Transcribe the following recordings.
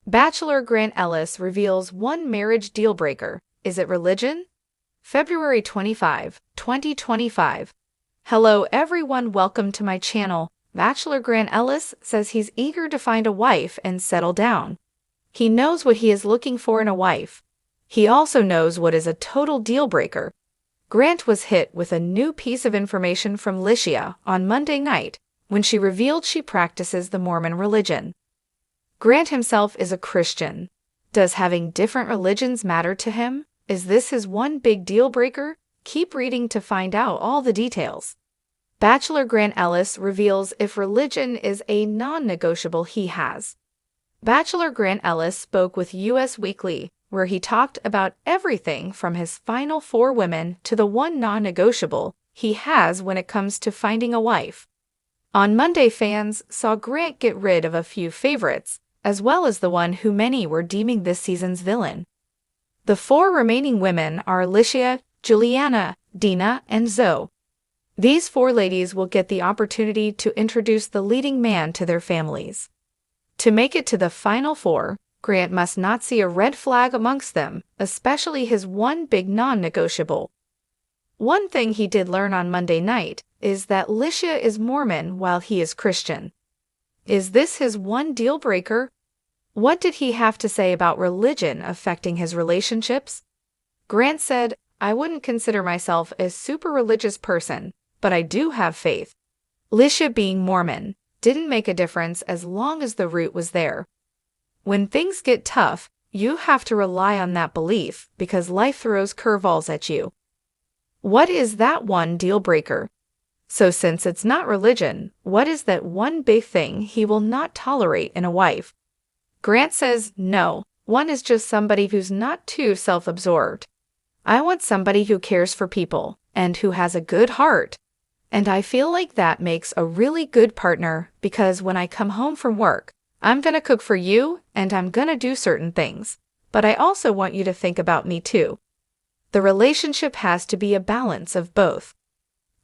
Bachelor Grant Ellis reveals one marriage deal-breaker. Is it religion? February 25, 2025. Hello everyone, welcome to my channel. Bachelor Grant Ellis says he's eager to find a wife and settle down. He knows what he is looking for in a wife. He also knows what is a total deal-breaker. Grant was hit with a new piece of information from Licia on Monday night when she revealed she practices the Mormon religion. Grant himself is a Christian. Does having different religions matter to him? Is this his one big deal breaker? Keep reading to find out all the details. Bachelor Grant Ellis reveals if religion is a non-negotiable he has. Bachelor Grant Ellis spoke with US Weekly, where he talked about everything from his final 4 women to the one non-negotiable he has when it comes to finding a wife. On Monday, fans saw Grant get rid of a few favorites, as well as the one who many were deeming this season's villain. The 4 remaining women are Licia, Juliana, Dina, and Zoe. These 4 ladies will get the opportunity to introduce the leading man to their families. To make it to the final 4, Grant must not see a red flag amongst them, especially his one big non-negotiable. One thing he did learn on Monday night is that Licia is Mormon while he is Christian. Is this his one deal breaker? What did he have to say about religion affecting his relationships? Grant said, "I wouldn't consider myself a super religious person, but I do have faith. Licia being Mormon didn't make a difference as long as the root was there. When things get tough, you have to rely on that belief because life throws curveballs at you." What is that one deal breaker? So since it's not religion, what is that one big thing he will not tolerate in a wife? Grant says, no, one is just somebody who's not too self-absorbed. I want somebody who cares for people and who has a good heart. And I feel like that makes a really good partner because when I come home from work, I'm gonna cook for you and I'm gonna do certain things. But I also want you to think about me too. The relationship has to be a balance of both.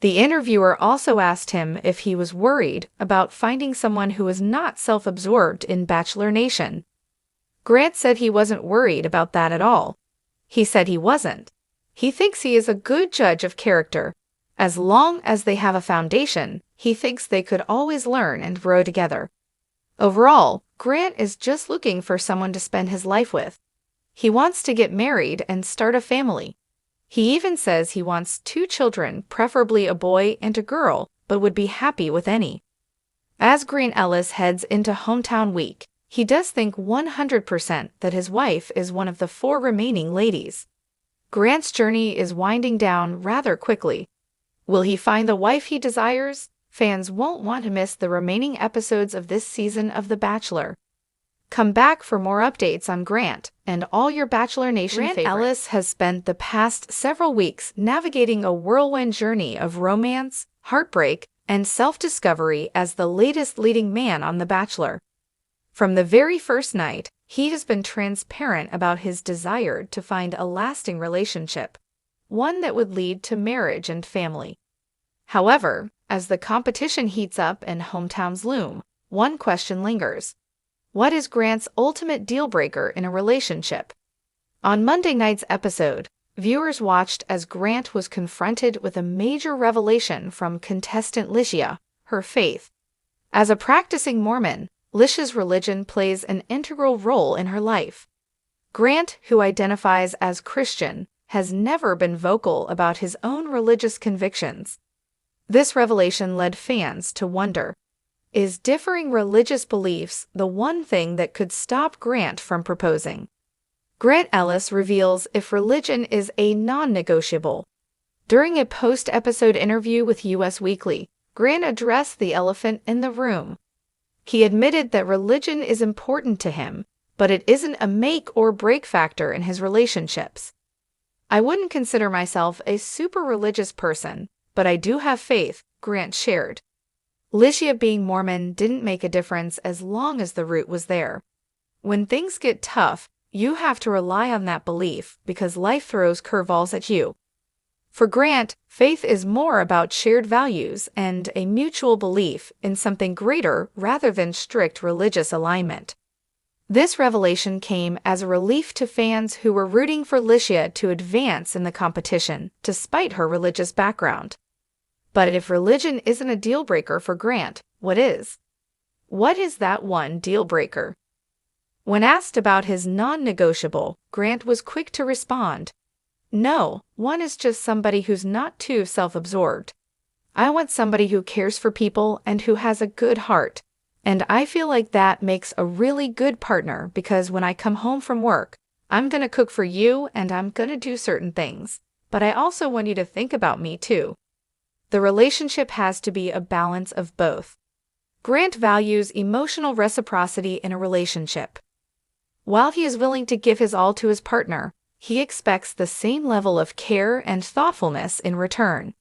The interviewer also asked him if he was worried about finding someone who was not self-absorbed in Bachelor Nation. Grant said he wasn't worried about that at all. He said he wasn't. He thinks he is a good judge of character. As long as they have a foundation, he thinks they could always learn and grow together. Overall, Grant is just looking for someone to spend his life with. He wants to get married and start a family. He even says he wants 2 children, preferably a boy and a girl, but would be happy with any. As Grant Ellis heads into hometown week, he does think 100% that his wife is one of the 4 remaining ladies. Grant's journey is winding down rather quickly. Will he find the wife he desires? Fans won't want to miss the remaining episodes of this season of The Bachelor. Come back for more updates on Grant and all your Bachelor Nation favorites. Grant Ellis has spent the past several weeks navigating a whirlwind journey of romance, heartbreak, and self-discovery as the latest leading man on The Bachelor. From the very first night, he has been transparent about his desire to find a lasting relationship, one that would lead to marriage and family. However, as the competition heats up and hometowns loom, one question lingers. What is Grant's ultimate deal breaker in a relationship? On Monday night's episode, viewers watched as Grant was confronted with a major revelation from contestant Licia, her faith. As a practicing Mormon, Licia's religion plays an integral role in her life. Grant, who identifies as Christian, has never been vocal about his own religious convictions. This revelation led fans to wonder, is differing religious beliefs the one thing that could stop Grant from proposing? Grant Ellis reveals if religion is a non-negotiable. During a post-episode interview with US Weekly, Grant addressed the elephant in the room. He admitted that religion is important to him, but it isn't a make or break factor in his relationships. I wouldn't consider myself a super religious person, but I do have faith, Grant shared. Licia being Mormon didn't make a difference as long as the root was there. When things get tough, you have to rely on that belief because life throws curveballs at you. For Grant, faith is more about shared values and a mutual belief in something greater rather than strict religious alignment. This revelation came as a relief to fans who were rooting for Licia to advance in the competition, despite her religious background. But if religion isn't a deal breaker for Grant, what is? What is that one deal breaker? When asked about his non-negotiable, Grant was quick to respond, "No, one is just somebody who's not too self-absorbed. I want somebody who cares for people and who has a good heart. And I feel like that makes a really good partner because when I come home from work, I'm gonna cook for you and I'm gonna do certain things. But I also want you to think about me too." The relationship has to be a balance of both. Grant values emotional reciprocity in a relationship. While he is willing to give his all to his partner, he expects the same level of care and thoughtfulness in return.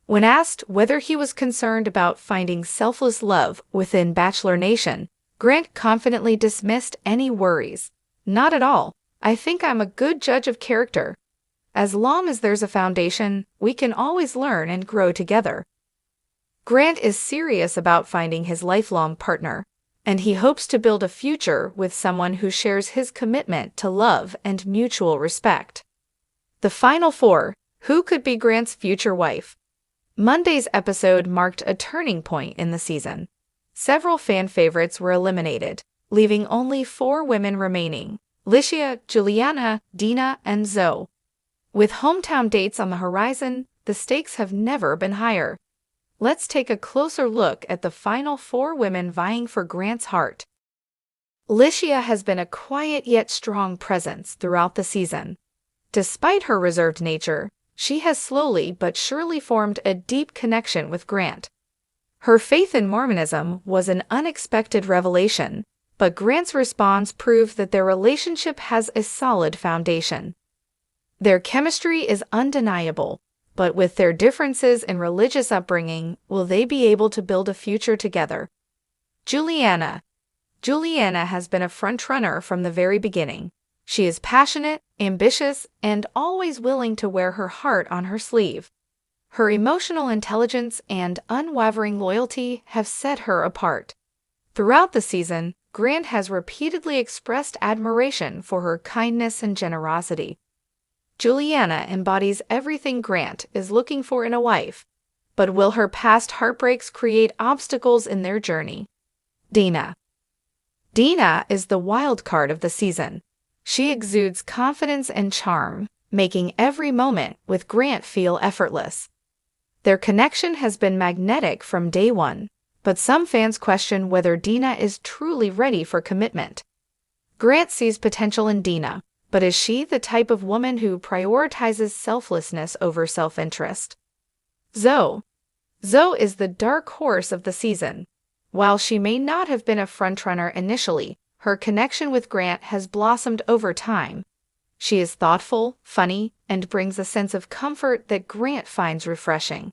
When asked whether he was concerned about finding selfless love within Bachelor Nation, Grant confidently dismissed any worries. "Not at all. I think I'm a good judge of character. As long as there's a foundation, we can always learn and grow together." Grant is serious about finding his lifelong partner, and he hopes to build a future with someone who shares his commitment to love and mutual respect. The final four: who could be Grant's future wife? Monday's episode marked a turning point in the season. Several fan favorites were eliminated, leaving only 4 women remaining: Licia, Juliana, Dina, and Zoe. With hometown dates on the horizon, the stakes have never been higher. Let's take a closer look at the final 4 women vying for Grant's heart. Licia has been a quiet yet strong presence throughout the season. Despite her reserved nature, she has slowly but surely formed a deep connection with Grant. Her faith in Mormonism was an unexpected revelation, but Grant's response proved that their relationship has a solid foundation. Their chemistry is undeniable, but with their differences in religious upbringing, will they be able to build a future together? Juliana. Juliana has been a frontrunner from the very beginning. She is passionate, ambitious, and always willing to wear her heart on her sleeve. Her emotional intelligence and unwavering loyalty have set her apart. Throughout the season, Grant has repeatedly expressed admiration for her kindness and generosity. Juliana embodies everything Grant is looking for in a wife, but will her past heartbreaks create obstacles in their journey? Dina. Dina is the wild card of the season. She exudes confidence and charm, making every moment with Grant feel effortless. Their connection has been magnetic from day one, but some fans question whether Dina is truly ready for commitment. Grant sees potential in Dina, but is she the type of woman who prioritizes selflessness over self-interest? Zoe. Zoe is the dark horse of the season. While she may not have been a frontrunner initially, her connection with Grant has blossomed over time. She is thoughtful, funny, and brings a sense of comfort that Grant finds refreshing.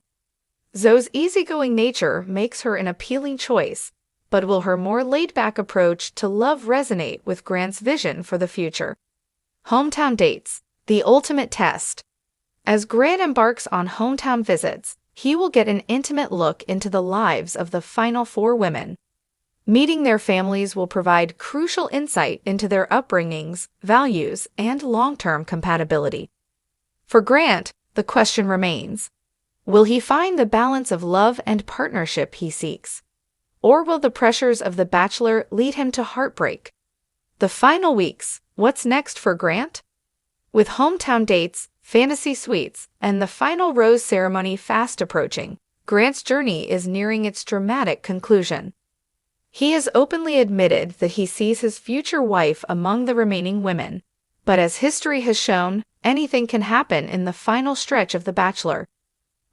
Zoe's easygoing nature makes her an appealing choice, but will her more laid-back approach to love resonate with Grant's vision for the future? Hometown dates, the ultimate test. As Grant embarks on hometown visits, he will get an intimate look into the lives of the final 4 women. Meeting their families will provide crucial insight into their upbringings, values, and long-term compatibility. For Grant, the question remains: will he find the balance of love and partnership he seeks? Or will the pressures of The Bachelor lead him to heartbreak? The final weeks, what's next for Grant? With hometown dates, fantasy suites, and the final rose ceremony fast approaching, Grant's journey is nearing its dramatic conclusion. He has openly admitted that he sees his future wife among the remaining women, but as history has shown, anything can happen in the final stretch of The Bachelor.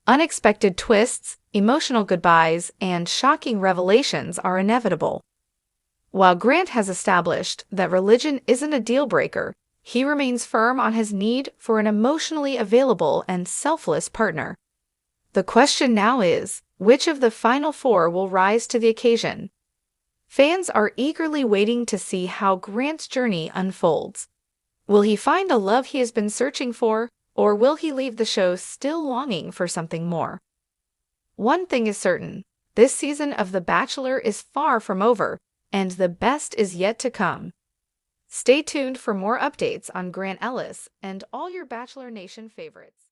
Unexpected twists, emotional goodbyes, and shocking revelations are inevitable. While Grant has established that religion isn't a deal breaker, he remains firm on his need for an emotionally available and selfless partner. The question now is, which of the final 4 will rise to the occasion? Fans are eagerly waiting to see how Grant's journey unfolds. Will he find a love he has been searching for, or will he leave the show still longing for something more? One thing is certain: this season of The Bachelor is far from over, and the best is yet to come. Stay tuned for more updates on Grant Ellis and all your Bachelor Nation favorites.